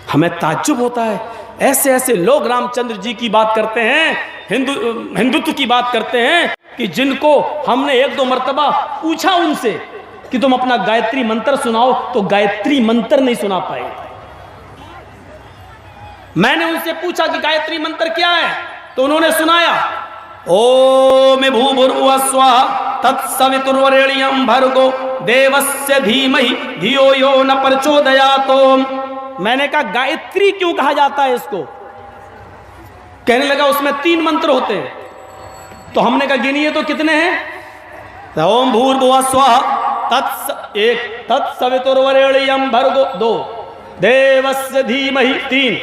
हमें ताज्जुब होता है, ऐसे ऐसे लोग रामचंद्र जी की बात करते हैं, हिंदुत्व की बात करते हैं, कि जिनको हमने एक दो मर्तबा पूछा उनसे कि तुम अपना गायत्री मंत्र सुनाओ, तो गायत्री मंत्र नहीं सुना पाए। मैंने उनसे पूछा कि गायत्री मंत्र क्या है, तो उन्होंने सुनाया, ओम भूर्भुवः स्वः तत्सवितुर्वरेण्यं भर्गो देवस्य धीमहि धियो यो न प्रचोदयात्। मैंने कहा गायत्री क्यों कहा जाता है इसको? कहने लगा उसमें 3 मंत्र होते हैं। तो हमने कहा गिनिए तो कितने हैं? ओम भूर्भुवः स्वः तत्सवितुर्वरेण्यं भर्गो 2, देवस्य धीमहि 3,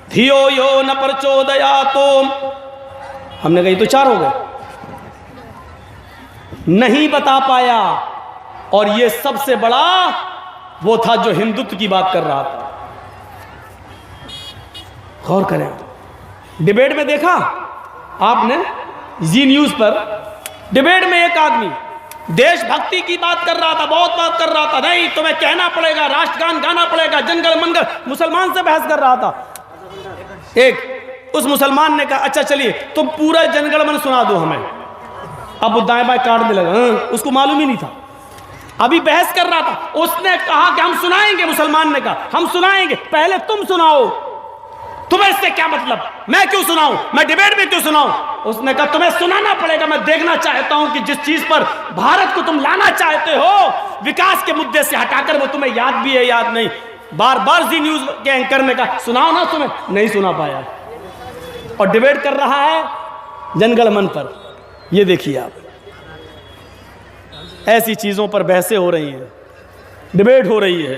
धियो यो न प्रचोदयात्। हमने कहा ये तो 4 हो गए, नहीं बता पाया। और ये सबसे बड़ा वो था जो हिंदुत्व की बात कर रहा था। गौर करें, डिबेट में देखा आपने, जी न्यूज पर डिबेट में एक आदमी देशभक्ति की बात कर रहा था, बहुत बात कर रहा था, नहीं तुम्हें कहना पड़ेगा, राष्ट्रगान गाना पड़ेगा, जनगण मनगण, मुसलमान से बहस कर रहा था। एक उस मुसलमान ने कहा अच्छा चलिए तुम पूरा जनगण मन सुना दो हमें। अब वो दाएं बाएं काटने लगा, उसको मालूम ही नहीं था, अभी बहस कर रहा था। उसने कहा कि हम सुनाएंगे, मुसलमान ने कहा हम सुनाएंगे, पहले तुम सुनाओ, तुम्हें इससे क्या मतलब, मैं क्यों सुनाऊं, मैं डिबेट में क्यों सुनाऊं? उसने कहा तुम्हें सुनाना पड़ेगा, मैं देखना चाहता हूं कि जिस चीज पर भारत को तुम लाना चाहते हो विकास के मुद्दे से हटाकर, वो तुम्हें याद भी है याद नहीं। बार बार जी न्यूज के एंकर ने कहा सुनाओ ना, तुम्हें नहीं सुना पाया, और डिबेट कर रहा है जनगण मन पर। ये देखिए आप, ऐसी चीजों पर बहसें हो रही हैं, डिबेट हो रही है,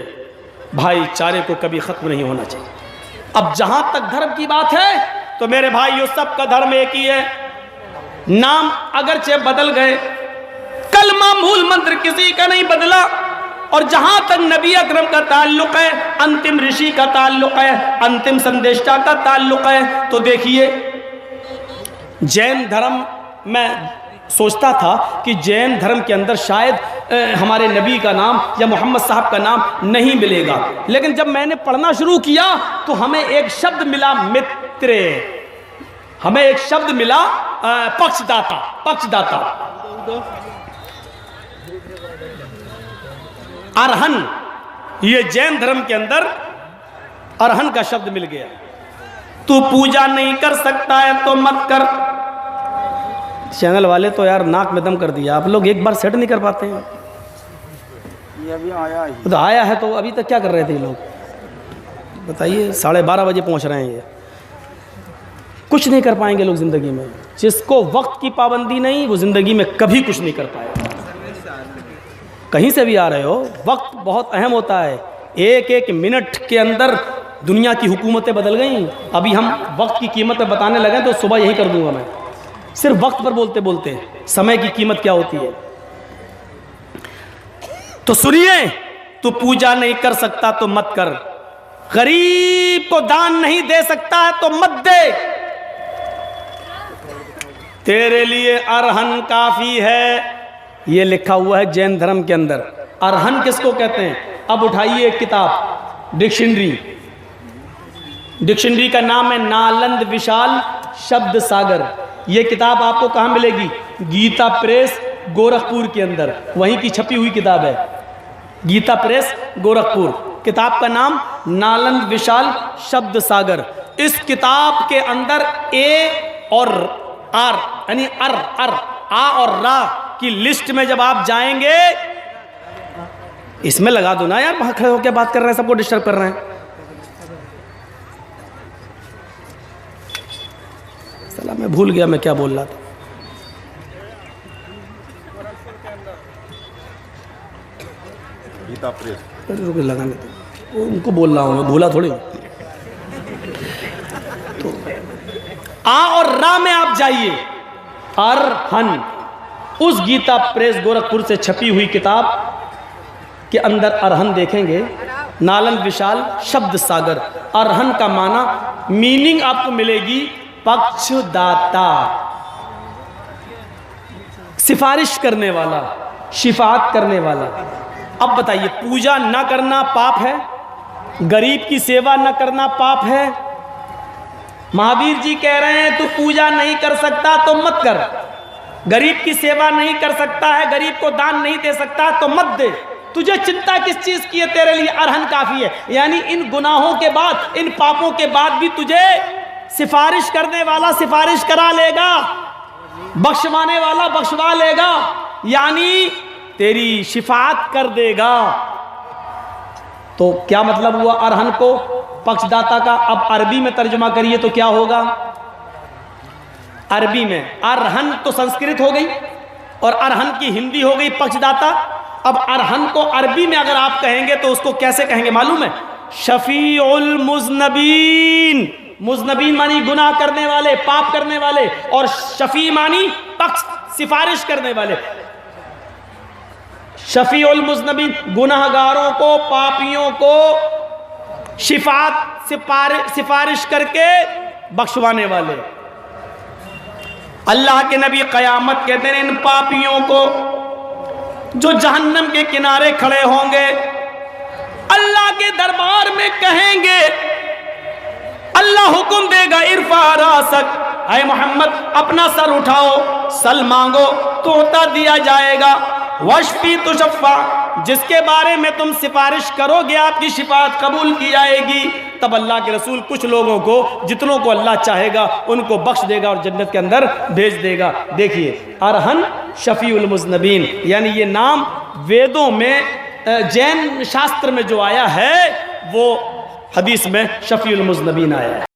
भाईचारे को कभी खत्म नहीं होना चाहिए। अब जहां तक धर्म की बात है तो मेरे भाइयों सबका धर्म एक ही है, नाम अगरचे बदल गए, कलमा मूल मंत्र किसी का नहीं बदला। और जहां तक नबी अकरम का ताल्लुक है, अंतिम ऋषि का ताल्लुक है, अंतिम संदेशा का ताल्लुक है, तो देखिए जैन धर्म, मैं सोचता था कि जैन धर्म के अंदर शायद हमारे नबी का नाम या मोहम्मद साहब का नाम नहीं मिलेगा, लेकिन जब मैंने पढ़ना शुरू किया तो हमें एक शब्द मिला मित्र, हमें एक शब्द मिला पक्षदाता, पक्षदाता, अरहन। ये जैन धर्म के अंदर अरहन का शब्द मिल गया। तू पूजा नहीं कर सकता है तो मत कर। चैनल वाले तो यार नाक में दम कर दिया, आप लोग एक बार सेट नहीं कर पाते हैं। ये अभी आया है, तो आया है तो अभी तक क्या कर रहे थे ये लोग बताइए? 12:30 बजे पहुंच रहे हैं, ये कुछ नहीं कर पाएंगे लोग जिंदगी में। जिसको वक्त की पाबंदी नहीं वो जिंदगी में कभी कुछ नहीं कर पाएगा। कहीं से भी आ रहे हो, वक्त बहुत अहम होता है। एक एक मिनट के अंदर दुनिया की हुकूमतें बदल गई। अभी हम वक्त की कीमत बताने लगे तो सुबह यही कर दूंगा मैं, सिर्फ वक्त पर बोलते बोलते समय की कीमत क्या होती है। तो सुनिए, तू पूजा नहीं कर सकता तो मत कर, गरीब को दान नहीं दे सकता है तो मत दे, तेरे लिए अरहन काफी है। ये लिखा हुआ है जैन धर्म के अंदर। अरहन किसको कहते हैं? अब उठाइए एक किताब, डिक्शनरी, डिक्शनरी का नाम है नालंद विशाल शब्द सागर। ये किताब आपको कहाँ मिलेगी? गीता प्रेस गोरखपुर के अंदर, वहीं की छपी हुई किताब है, गीता प्रेस गोरखपुर। किताब का नाम नालंद विशाल शब्द सागर। इस किताब के अंदर ए और आर यानी अर अर आ और रा की लिस्ट में जब आप जाएंगे, इसमें लगा दो ना यार, वहां खड़े होकर बात कर रहे हैं, सबको डिस्टर्ब कर रहे हैं। साला मैं भूल गया मैं क्या बोल रहा था। गीता प्रेस लगाने दो, उनको बोल रहा हूं मैं, भूला थोड़ी। तो आ और रा में आप जाइए, अरहन, उस गीता प्रेस गोरखपुर से छपी हुई किताब के अंदर अरहन देखेंगे, नालंद विशाल शब्द सागर। अरहन का माना, मीनिंग आपको मिलेगी पक्षदाता, सिफारिश करने वाला, शिफात करने वाला। अब बताइए, पूजा ना करना पाप है? गरीब की सेवा न करना पाप है। महावीर जी कह रहे हैं तू पूजा नहीं कर सकता तो मत कर, गरीब की सेवा नहीं कर सकता है, गरीब को दान नहीं दे सकता तो मत दे। तुझे चिंता किस चीज की है? तेरे लिए अरहन काफी है। यानी इन गुनाहों के बाद, इन पापों के बाद भी तुझे सिफारिश करने वाला सिफारिश करा लेगा, बख्शवाने वाला बख्शवा लेगा, यानी तेरी शिफात कर देगा। तो क्या मतलब हुआ अरहन को पक्षदाता का? अब अरबी में तर्जुमा करिए तो क्या होगा? अरबी में अरहन तो संस्कृत हो गई और अरहन की हिंदी हो गई पक्षदाता। अब अरहन को अरबी में अगर आप कहेंगे तो उसको कैसे कहेंगे मालूम है? शफीउल मुज़नबीन। मुज़नबीन मानी गुनाह करने वाले, पाप करने वाले, और शफी मानी पक्ष, सिफारिश करने वाले। शफीउल मुज़नबीन, गुनाहगारों को, पापियों को शिफात सिफारिश करके बख्शवाने वाले। अल्लाह के नबी क़यामत के दिन इन पापियों को जो जहन्नम के किनारे खड़े होंगे, अल्लाह के दरबार में कहेंगे, अल्लाह हुक्म देगा इरफा रासक, ऐ मोहम्मद अपना सर उठाओ, सल मांगो तो उतर दिया जाएगा। वशफी तुशफ़ा, जिसके बारे में तुम सिफारिश करोगे आपकी शिफात कबूल की जाएगी। तब अल्लाह के रसूल कुछ लोगों को, जितनों को अल्लाह चाहेगा उनको बख्श देगा और जन्नत के अंदर भेज देगा। देखिए अरहन शफीउल मुज़नबीन, यानी ये नाम वेदों में, जैन शास्त्र में जो आया है वो हदीस में शफीउल मुज़नबीन आया है।